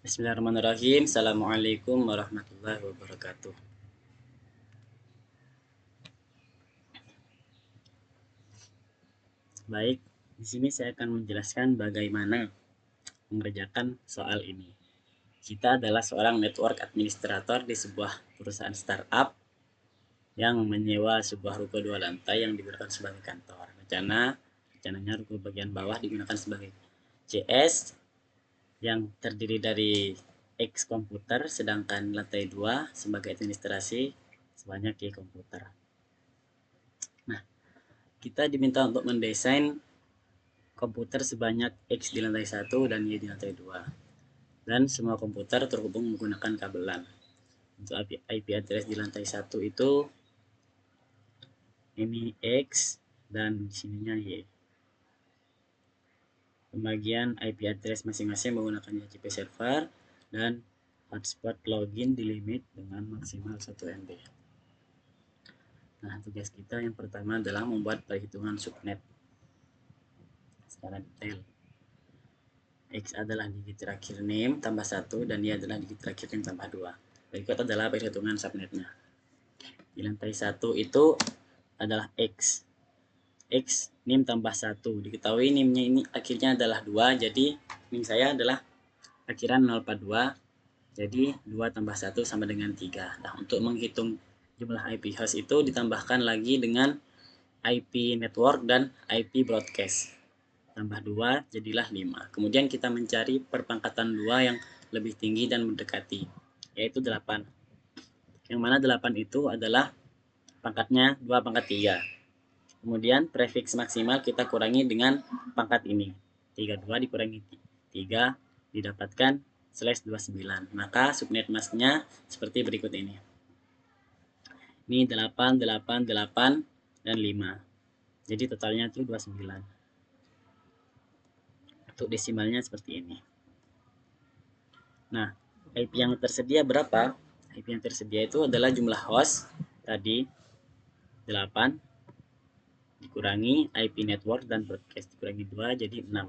Bismillahirrahmanirrahim. Assalamualaikum warahmatullahi wabarakatuh. Baik, di sini saya akan menjelaskan bagaimana mengerjakan soal ini. Kita adalah seorang network administrator di sebuah perusahaan startup yang menyewa sebuah ruko 2 lantai yang digunakan sebagai kantor. Rencananya ruko bagian bawah digunakan sebagai CS yang terdiri dari X komputer, sedangkan lantai 2 sebagai administrasi sebanyak Y komputer. Nah, kita diminta untuk mendesain komputer sebanyak X di lantai 1 dan Y di lantai 2. Dan semua komputer terhubung menggunakan kabel LAN. Untuk IP address di lantai 1 itu ini X dan sininya Y. Pembagian IP address masing-masing menggunakan DHCP server dan hotspot login dilimit dengan maksimal 1 MB. Nah, tugas kita yang pertama adalah membuat perhitungan subnet secara detail. X adalah digit terakhir name tambah 1 dan Y adalah digit terakhir name tambah 2. Berikut adalah perhitungan subnetnya. Di lantai 1 itu adalah X. X NIM tambah 1. Diketahui NIM-nya ini akhirnya adalah 2, jadi NIM saya adalah akhiran 042. Jadi 2 tambah 1 sama dengan 3. Nah, untuk menghitung jumlah IP host itu ditambahkan lagi dengan IP network dan IP broadcast. Tambah 2 jadilah 5. Kemudian kita mencari perpangkatan 2 yang lebih tinggi dan mendekati, yaitu 8. Yang mana 8 itu adalah pangkatnya 2 pangkat 3. Kemudian prefiks maksimal kita kurangi dengan pangkat ini. 32 dikurangi 3 didapatkan /29. Maka subnet masknya seperti berikut ini. Ini 8, 8, 8, dan 5. Jadi totalnya itu 29. Untuk desimalnya seperti ini. Nah, IP yang tersedia berapa? IP yang tersedia itu adalah jumlah host tadi 8 dikurangi IP network dan broadcast dikurangi 2 jadi 6.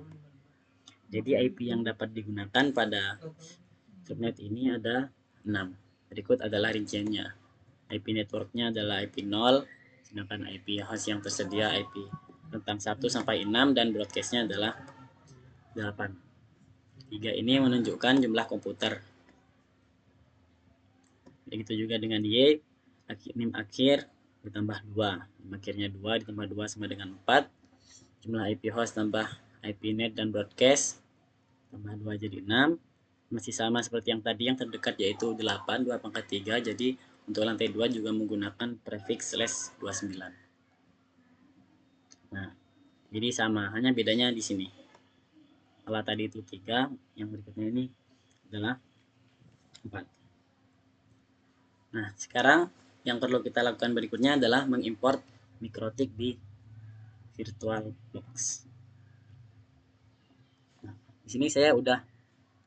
Jadi IP yang dapat digunakan pada subnet ini ada 6. Berikut adalah rinciannya. IP networknya adalah IP 0, sedangkan IP host yang tersedia IP tentang 1 sampai 6 dan broadcastnya adalah 8. 3 ini menunjukkan jumlah komputer. Begitu juga dengan Y, NIM akhir ditambah 2. NIM akhirnya 2 ditambah 2 sama dengan 4. Jumlah IP host tambah IP net dan broadcast tambah 2 jadi 6. Masih sama seperti yang tadi, yang terdekat yaitu 8, 2 pangkat 3. Jadi untuk lantai 2 juga menggunakan prefiks /29. Nah, jadi sama, hanya bedanya di sini. Kalau tadi itu 3, yang berikutnya ini adalah 4. Nah, sekarang yang perlu kita lakukan berikutnya adalah mengimport mikrotik di VirtualBox. Nah, di sini saya udah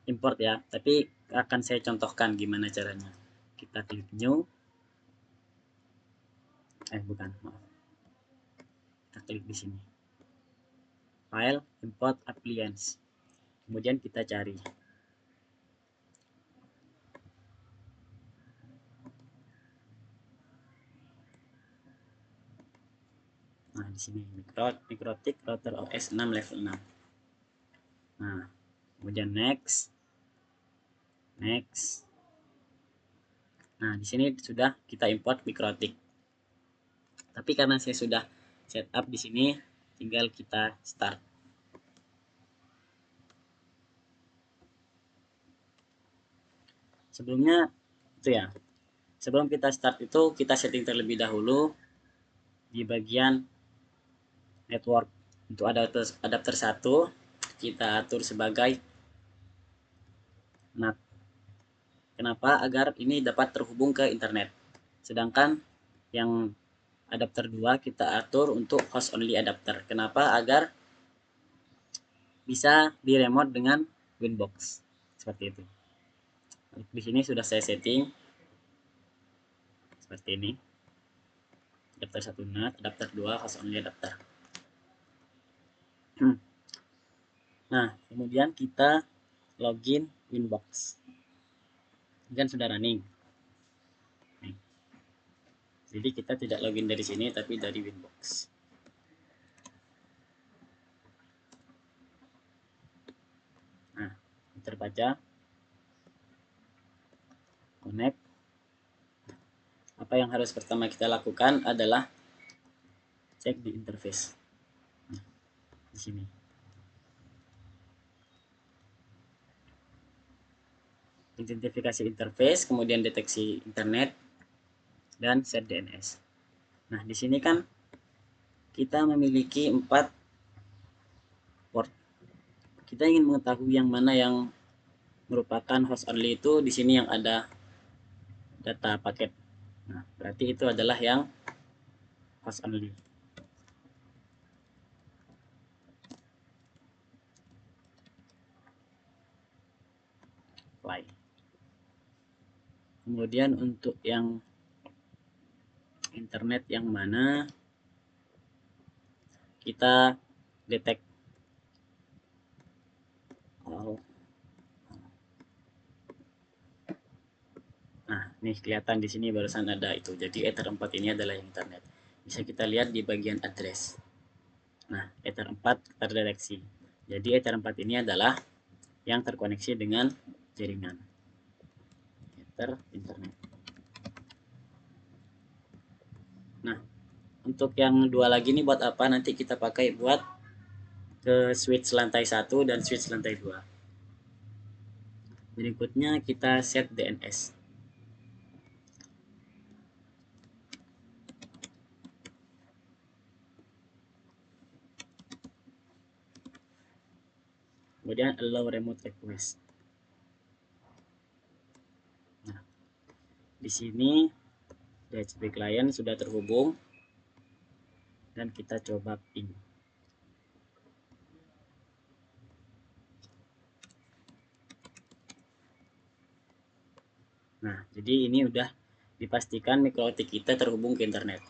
import ya, tapi akan saya contohkan gimana caranya. Kita klik new. Bukan, maaf. Kita klik di sini. File, import appliance. Kemudian kita cari. Nah, di sini mikrotik router OS 6 level 6. Nah, kemudian next. Nah, di sini sudah kita import mikrotik. Tapi karena saya sudah setup di sini, tinggal kita start. Sebelumnya itu ya. Sebelum kita start itu kita setting terlebih dahulu di bagian network. Untuk adapter 1 kita atur sebagai NAT. Kenapa? Agar ini dapat terhubung ke internet. Sedangkan yang adapter 2 kita atur untuk host only adapter. Kenapa? Agar bisa di remote dengan Winbox. Seperti itu. Di sini sudah saya setting seperti ini. Adapter 1 NAT, adapter 2 host only adapter. Nah, kemudian kita login Winbox. Ini kan sudah running. Jadi kita tidak login dari sini tapi dari Winbox. Nah, terbaca. Connect. Apa yang harus pertama kita lakukan adalah cek di interface. Nah, di sini. Identifikasi interface, kemudian deteksi internet, dan set DNS. Nah, di sini kan kita memiliki 4 port. Kita ingin mengetahui yang mana yang merupakan host only, itu di sini yang ada data paket. Nah, berarti itu adalah yang host only. Apply. Kemudian untuk yang internet yang mana kita detect. Nah, ini kelihatan di sini barusan ada itu. Jadi Ether 4 ini adalah internet. Bisa kita lihat di bagian address. Nah, Ether 4 terdeteksi. Jadi Ether 4 ini adalah yang terkoneksi dengan jaringan Ether internet. Nah, untuk yang dua lagi ini buat apa? Nanti kita pakai buat ke switch lantai 1 dan switch lantai 2. Berikutnya kita set DNS. Kemudian allow remote request. Nah, di sini DHCP client sudah terhubung dan kita coba ping. Nah, jadi ini udah dipastikan mikrotik kita terhubung ke internet.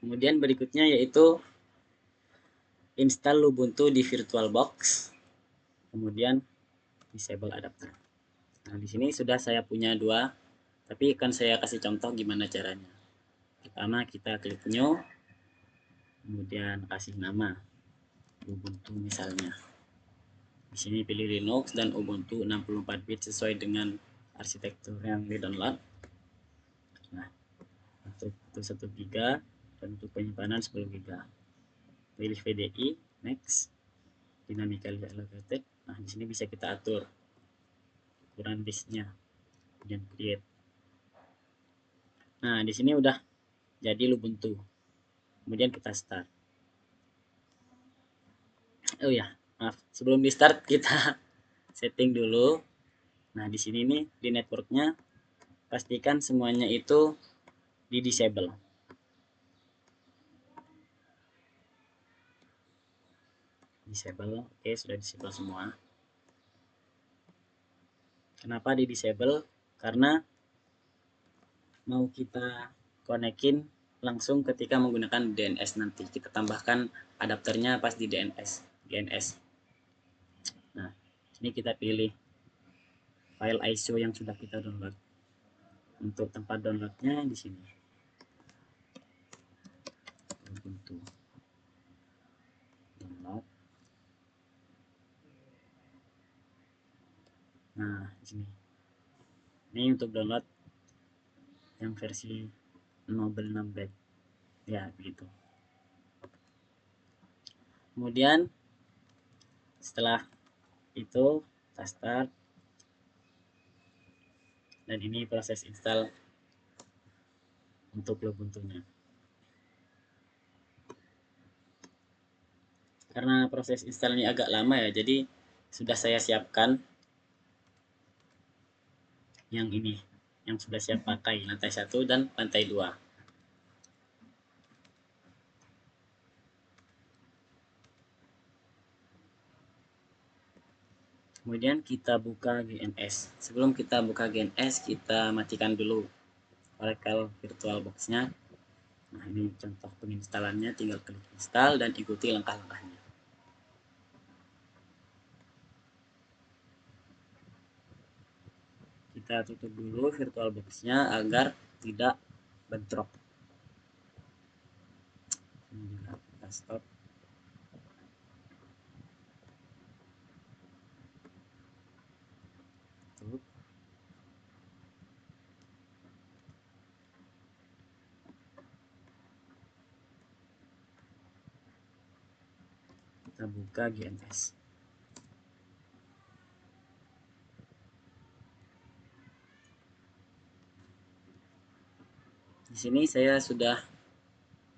Kemudian berikutnya yaitu install Ubuntu di VirtualBox. Kemudian disable adapter. Nah, di sini sudah saya punya 2, tapi akan saya kasih contoh gimana caranya. Pertama kita klik new, kemudian kasih nama Ubuntu misalnya. Di sini pilih Linux dan Ubuntu 64 bit sesuai dengan arsitektur yang di-download. Nah, untuk 1 GB dan untuk penyimpanan 10 GB. Pilih VDI, next, dynamically allocated. Nah, di sini bisa kita atur ukuran disknya dan create. Nah, di sini udah jadi Ubuntu. Kemudian kita start. Oh ya, maaf, sebelum di start kita setting dulu. Nah, di sini nih di networknya pastikan semuanya itu di disable. Disable, oke, sudah disable semua. Kenapa di disable? Karena mau kita konekin langsung ketika menggunakan DNS nanti. Kita tambahkan adapternya pas di DNS. Nah, ini kita pilih file ISO yang sudah kita download. Untuk tempat downloadnya di sini. Ubuntu. Download. Nah, di sini. Ini untuk download yang versi Noble 16. Ya, begitu. Kemudian setelah itu kita start, dan ini proses install untuk Ubuntu-nya. Karena proses install ini agak lama ya, jadi sudah saya siapkan yang ini, yang sudah saya pakai lantai 1 dan lantai 2. Kemudian kita buka GNS. Sebelum kita buka GNS, kita matikan dulu Oracle VirtualBox-nya. Nah, ini contoh penginstalannya, tinggal klik install dan ikuti langkah-langkahnya. Kita tutup dulu VirtualBox-nya agar tidak bentrok. Ini juga kita stop. Tutup. Kita buka GNS. Di sini saya sudah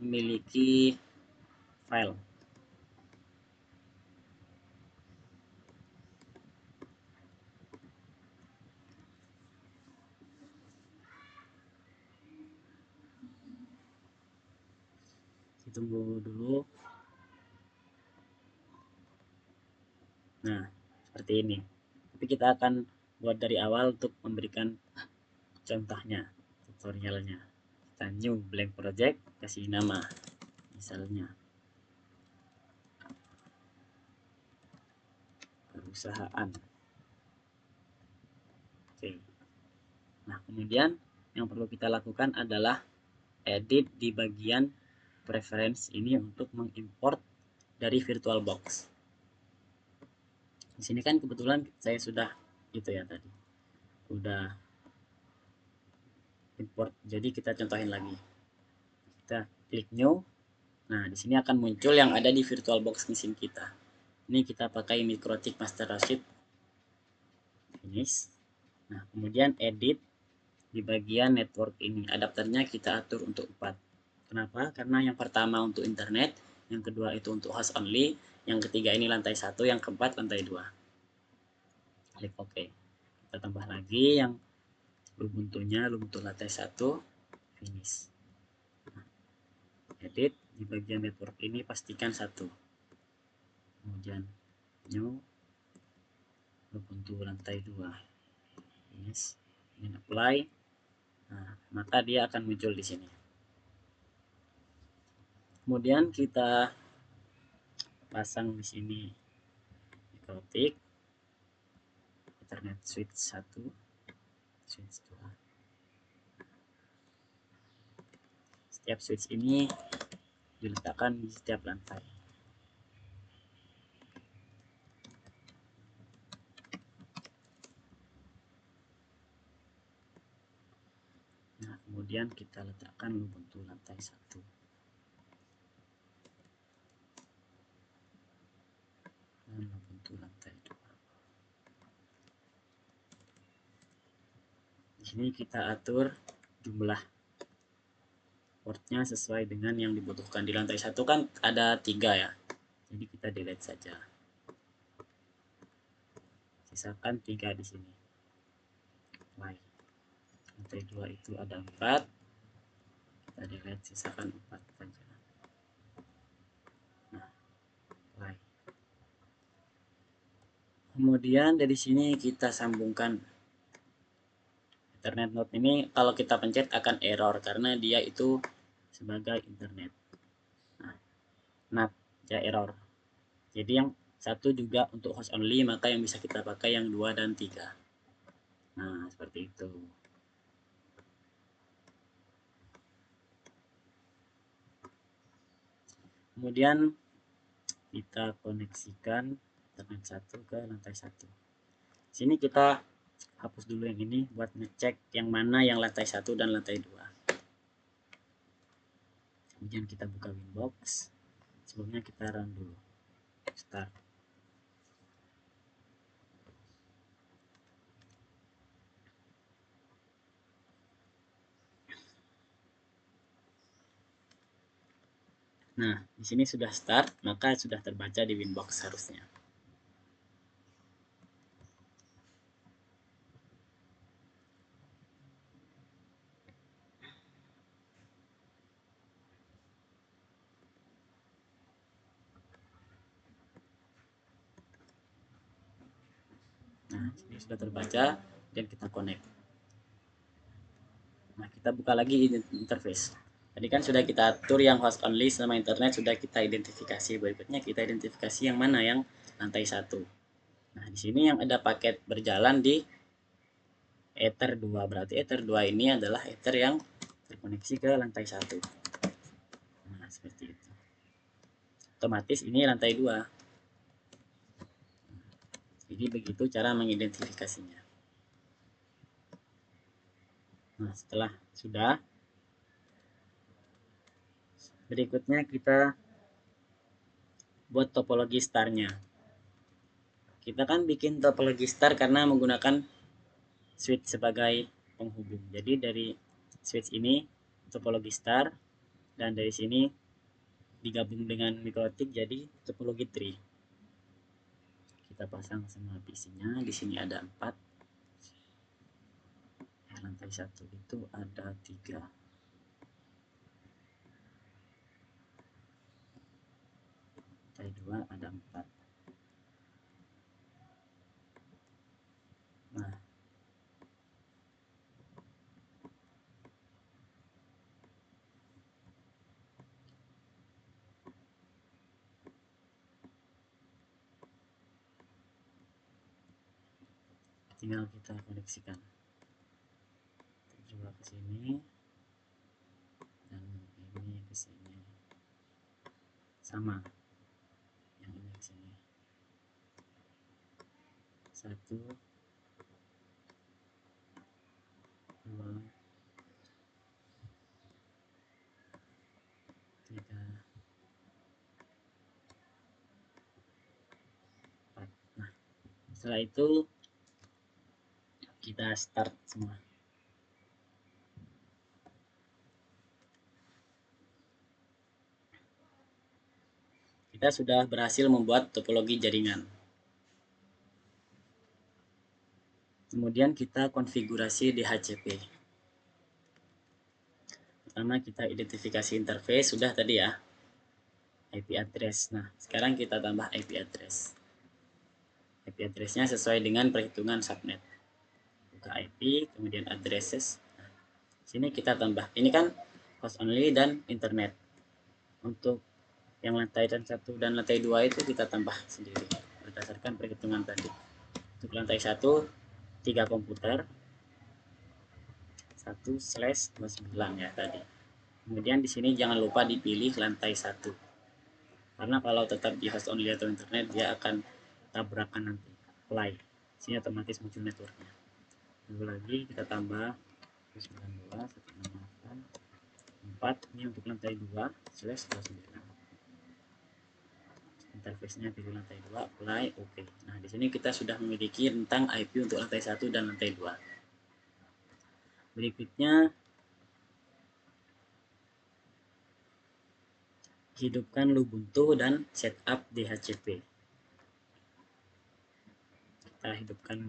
memiliki file. Tunggu dulu. Nah, seperti ini. Tapi kita akan buat dari awal untuk memberikan contohnya, tutorialnya. Kita new blank project, kasih nama, misalnya perusahaan. Oke. Nah, kemudian yang perlu kita lakukan adalah edit di bagian preference ini untuk mengimport dari VirtualBox. Di sini kan kebetulan saya sudah gitu ya tadi. Udah import. Jadi kita contohin lagi. Kita klik new. Nah, di sini akan muncul yang ada di VirtualBox mesin kita. Ini kita pakai Mikrotik Master Rashid. Finish. Nah, kemudian edit di bagian network ini. Adapternya kita atur untuk 4. Kenapa? Karena yang pertama untuk internet, yang kedua itu untuk host only, yang ketiga ini lantai 1, yang keempat lantai 2. Klik OK. Kita tambah lagi yang Ubuntu-nya, Ubuntu lantai 1, finish. Edit di bagian network ini pastikan 1. Kemudian new Ubuntu lantai 2, finish. Ini apply. Nah, maka dia akan muncul di sini. Kemudian kita pasang di sini Mikrotik Ethernet switch 1, switch 2. Setiap switch ini diletakkan di setiap lantai. Nah, kemudian kita letakkan Ubuntu lantai 1. Dan Ubuntu lantai 2. Di sini kita atur jumlah portnya sesuai dengan yang dibutuhkan. Di lantai 1 kan ada 3 ya. Jadi kita delete saja. Sisakan 3 di sini. Baik. Lantai 2 itu ada 4. Kita delete, sisakan 4 saja. Nah, baik. Kemudian dari sini kita sambungkan Ethernet node ini. Kalau kita pencet akan error karena dia itu sebagai internet. Nah, NAT ya error. Jadi yang 1 juga untuk host only, maka yang bisa kita pakai yang 2 dan 3. Nah, seperti itu. Kemudian kita koneksikan Ethernet 1 ke lantai 1. Sini kita hapus dulu yang ini buat ngecek yang mana yang lantai 1 dan lantai 2. Kemudian kita buka Winbox. Sebelumnya kita run dulu. Start. Nah, di sini sudah start, maka sudah terbaca di Winbox harusnya. Nah, ini sudah terbaca dan kita connect. Nah, kita buka lagi interface. Tadi kan sudah kita atur yang host only sama internet sudah kita identifikasi. Berikutnya kita identifikasi yang mana yang lantai 1. Nah, di sini yang ada paket berjalan di Ether 2. Berarti Ether 2 ini adalah Ether yang terkoneksi ke lantai 1. Nah, seperti itu. Otomatis ini lantai 2. Jadi begitu cara mengidentifikasinya. Nah, setelah sudah, berikutnya kita buat topologi starnya. Kita kan bikin topologi star karena menggunakan switch sebagai penghubung. Jadi dari switch ini topologi star, dan dari sini digabung dengan mikrotik jadi topologi tree. Kita pasang semua PC-nya. Di sini ada 4. Lantai 1 itu ada 3. Lantai 2 ada 4. Nah, tinggal kita koneksikan juga ke sini dan ini ke sini, sama yang ini ke sini. 1 2 3 4. Nah, setelah itu kita start semua. Kita sudah berhasil membuat topologi jaringan. Kemudian kita konfigurasi DHCP. Pertama kita identifikasi interface, sudah tadi ya, IP address. Nah, sekarang kita tambah IP address. IP address-nya sesuai dengan perhitungan subnet. Buka IP, kemudian addresses. Nah, sini kita tambah. Ini kan host only dan internet. Untuk yang lantai 1 dan lantai 2 itu kita tambah sendiri berdasarkan perhitungan tadi. Untuk lantai 1 3 komputer 1/29 ya tadi. Kemudian di sini jangan lupa dipilih lantai 1. Karena kalau tetap di host only atau internet dia akan tabrakan nanti. Apply. Sini otomatis muncul networknya. Lalu lagi kita tambah 92 168 4. Ini untuk lantai 2/29. Interface-nya pilih lantai 2, apply, oke. Nah, di sini kita sudah memiliki rentang IP untuk lantai 1 dan lantai 2. Berikutnya hidupkan Lubuntu dan setup DHCP. Kita hidupkan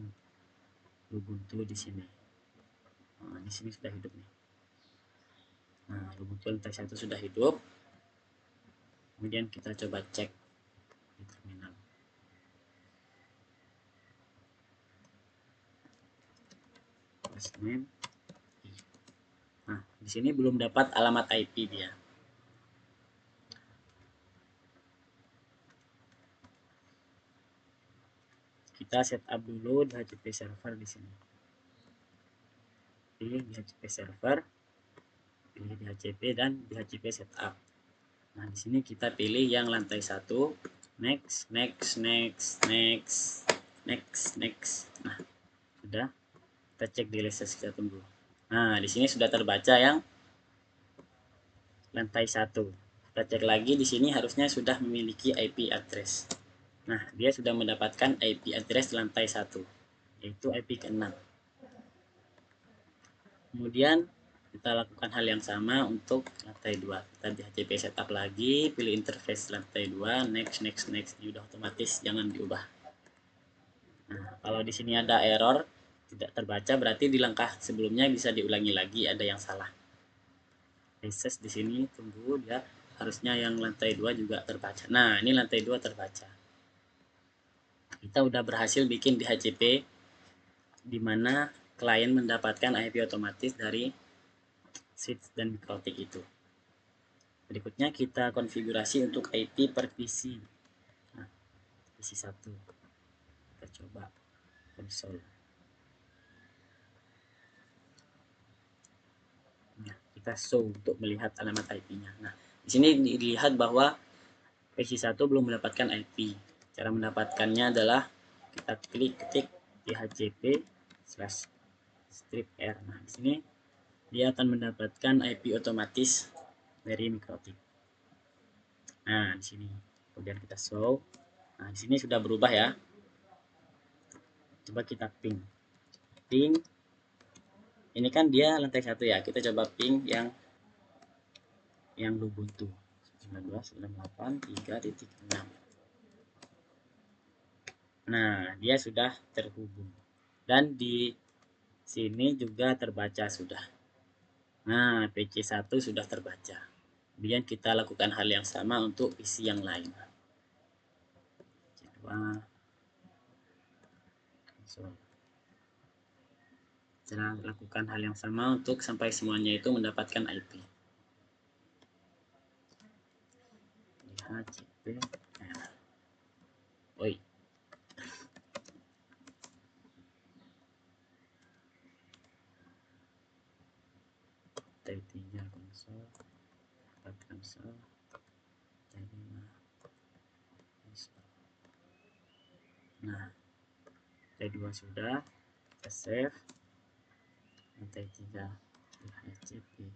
Lubuntu di sini. Nah, di sini sudah hidup nih. Nah, Lubuntu lantai 1 sudah hidup. Kemudian kita coba cek di terminal. Name. Nah, di sini belum dapat alamat IP dia. Kita setup dulu DHCP server di sini. Pilih DHCP server, pilih DHCP dan DHCP setup. Nah, di sini kita pilih yang lantai 1. Next, next, next, next, next, next. Nah, sudah. Kita cek di list, kita tunggu. Nah, di sini sudah terbaca yang lantai 1. Kita cek lagi di sini harusnya sudah memiliki IP address. Nah, dia sudah mendapatkan IP address lantai 1, yaitu IP ke-6. Kemudian kita lakukan hal yang sama untuk lantai 2. Kita DHCP setup lagi, pilih interface lantai 2, next, next, next. Ini udah otomatis, jangan diubah. Nah, kalau di sini ada error tidak terbaca, berarti di langkah sebelumnya bisa diulangi lagi, ada yang salah. Reset di sini, tunggu dia, harusnya yang lantai 2 juga terbaca. Nah, ini lantai 2 terbaca. Kita udah berhasil bikin DHCP di mana klien mendapatkan IP otomatis dari switch dan mikrotik itu. Berikutnya kita konfigurasi untuk IP per PC. Nah, PC 1. Kita coba konsol. Nah, kita show untuk melihat alamat IP-nya. Nah, di sini dilihat bahwa PC1 belum mendapatkan IP. Cara mendapatkannya adalah kita ketik dhcp/strip_r. Nah, di sini dia akan mendapatkan IP otomatis dari MikroTik. Nah, di sini kemudian kita show. Nah, di sini sudah berubah ya. Coba kita ping. Ini kan dia lantai 1 ya. Kita coba ping yang Ubuntu 19.9.8.3.6. Nah, dia sudah terhubung. Dan di sini juga terbaca sudah. Nah, PC1 sudah terbaca. Kemudian kita lakukan hal yang sama untuk PC yang lain. Coba cara lakukan hal yang sama untuk sampai semuanya itu mendapatkan IP. DHCP. Oi. T3 konsol, konsol, nah, T2 sudah, kita save. Lantai 3 DHCP.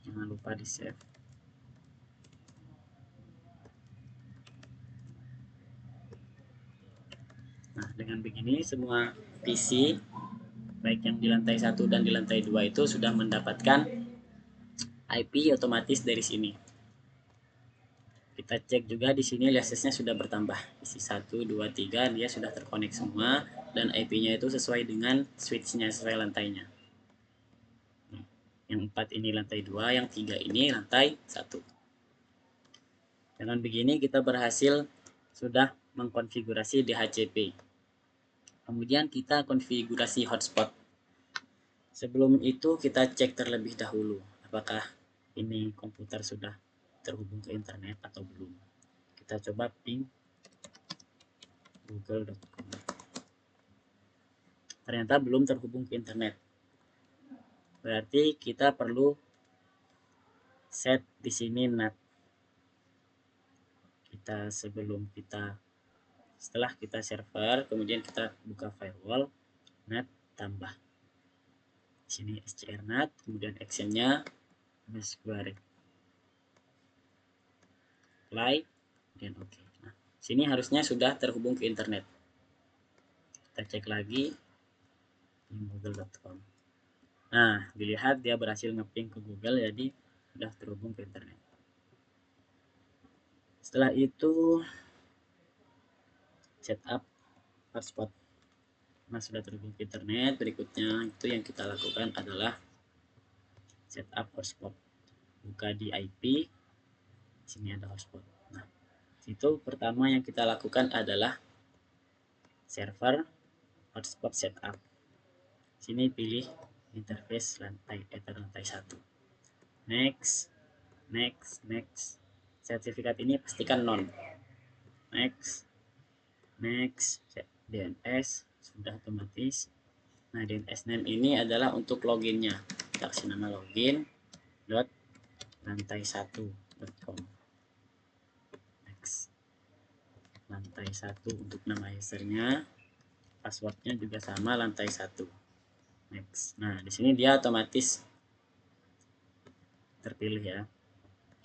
Jangan lupa di save. Nah, dengan begini semua PC baik yang di lantai 1 dan di lantai 2 itu sudah mendapatkan IP otomatis dari sini. Kita cek juga di sini liaisnya sudah bertambah. PC 1, 2, 3 dia sudah terkonek semua dan IP-nya itu sesuai dengan switch-nya, sesuai lantainya. Yang 4 ini lantai 2, yang 3 ini lantai 1. Dengan begini kita berhasil sudah mengkonfigurasi DHCP. Kemudian kita konfigurasi hotspot. Sebelum itu kita cek terlebih dahulu apakah ini komputer sudah terhubung ke internet atau belum. Kita coba ping google.com. Ternyata belum terhubung ke internet. Berarti kita perlu set di sini NAT. Setelah kita server, kemudian kita buka firewall, NAT tambah. Di sini SCR NAT, kemudian actionnya square apply dan oke. Nah, sini harusnya sudah terhubung ke internet. Kita cek lagi di google.com. Nah, dilihat dia berhasil ngeping ke Google, jadi sudah terhubung ke internet. Setelah itu setup hotspot. Nah, sudah terhubung ke internet. Berikutnya itu yang kita lakukan adalah setup hotspot. Buka di IP. Sini ada hotspot. Nah, itu pertama yang kita lakukan adalah server hotspot setup. Sini pilih interface Ether lantai 1. Next. Sertifikat ini pastikan non. Next. DNS sudah otomatis. Nah, DNS name ini adalah untuk loginnya. Kita kasih nama login lantai1.com. Next. Lantai 1 untuk nama usernya. Passwordnya juga sama lantai 1. Next. Nah, di sini dia otomatis terpilih ya.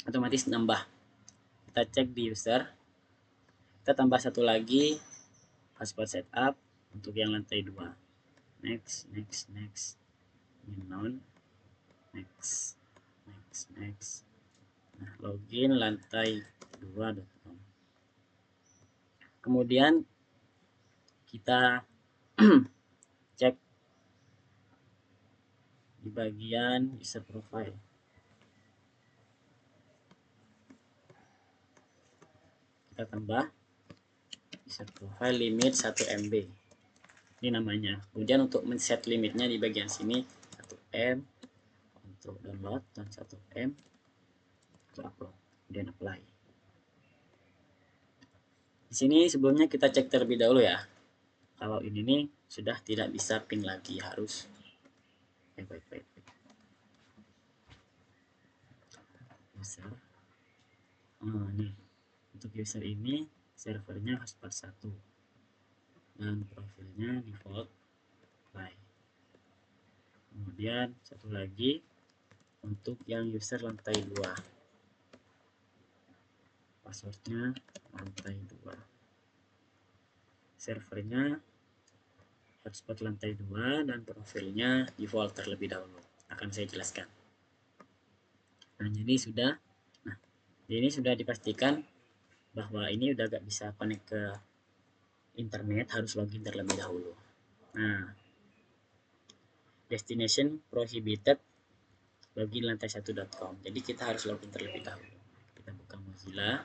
Otomatis nambah. Kita cek di user. Kita tambah satu lagi password setup untuk yang lantai 2. Next. Non. Next. Nah, login lantai 2.com. Kemudian kita cek di bagian user profile. Kita tambah user profile limit 1 MB. Ini namanya. Kemudian untuk men-set limitnya di bagian sini 1 M untuk download dan 1 M untuk upload. Kemudian apply. Di sini sebelumnya kita cek terlebih dahulu ya. Kalau ini nih sudah tidak bisa ping lagi, harus baik. User. Nih untuk user ini servernya hotspot 1 dan profilnya default apply. Kemudian satu lagi untuk yang user lantai 2, passwordnya lantai 2, servernya hotspot lantai 2 dan profilnya default terlebih dahulu. Akan saya jelaskan. Nah jadi sudah, nah ini sudah dipastikan bahwa ini udah gak bisa connect ke internet, harus login terlebih dahulu. Nah, destination prohibited login lantai1.com. Jadi kita harus login terlebih dahulu. Kita buka Mozilla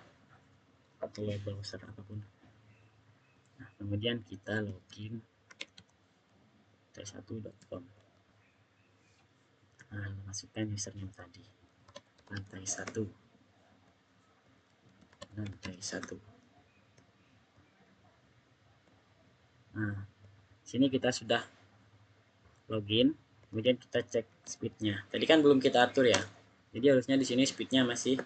atau web browser apapun. Nah, kemudian kita login lantai1.com. Nah, masukkan username tadi. Lantai 1. Nah, sini kita sudah login, kemudian kita cek speednya. Tadi kan belum kita atur ya, jadi harusnya di sini speednya masih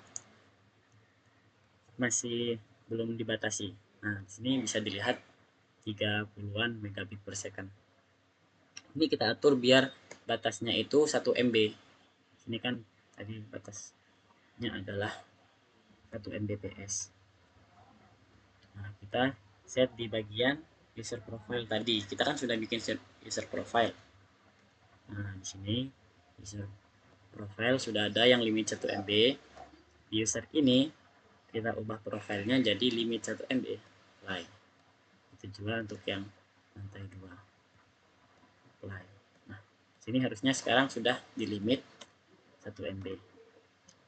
belum dibatasi. Nah, di sini bisa dilihat 30-an megabit per second. Ini kita atur biar batasnya itu 1 MB. Ini kan tadi batasnya adalah 1 Mbps. Nah, kita set di bagian user profile tadi. Kita kan sudah bikin user profile. Nah, di sini user profile sudah ada yang limit 1 MB. Di user ini kita ubah profilnya jadi limit 1 MB. Apply. Itu juga untuk yang lantai 2. Apply. Nah, sini harusnya sekarang sudah di limit 1 MB.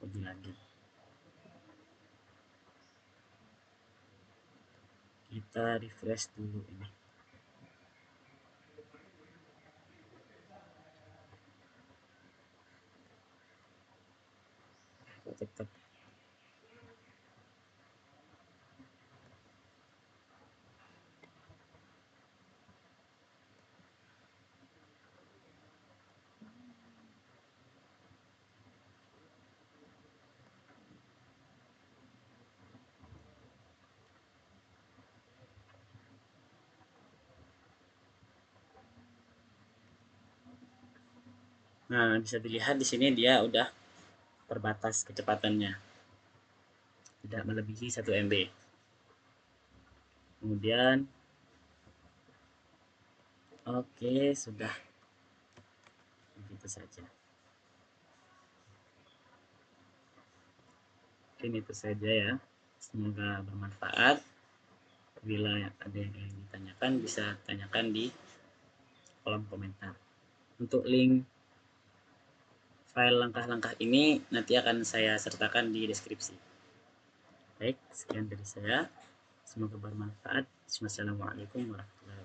Lebih lagi. Kita refresh dulu ini. Tetap. Nah, bisa dilihat di sini dia udah terbatas kecepatannya. Tidak melebihi 1 MB. Kemudian oke, sudah. Begitu saja. Mungkin itu saja ya. Semoga bermanfaat. Bila ada yang ingin ditanyakan, bisa tanyakan di kolom komentar. Untuk link file langkah-langkah ini nanti akan saya sertakan di deskripsi. Baik, sekian dari saya. Semoga bermanfaat. Wassalamualaikum warahmatullahi wabarakatuh.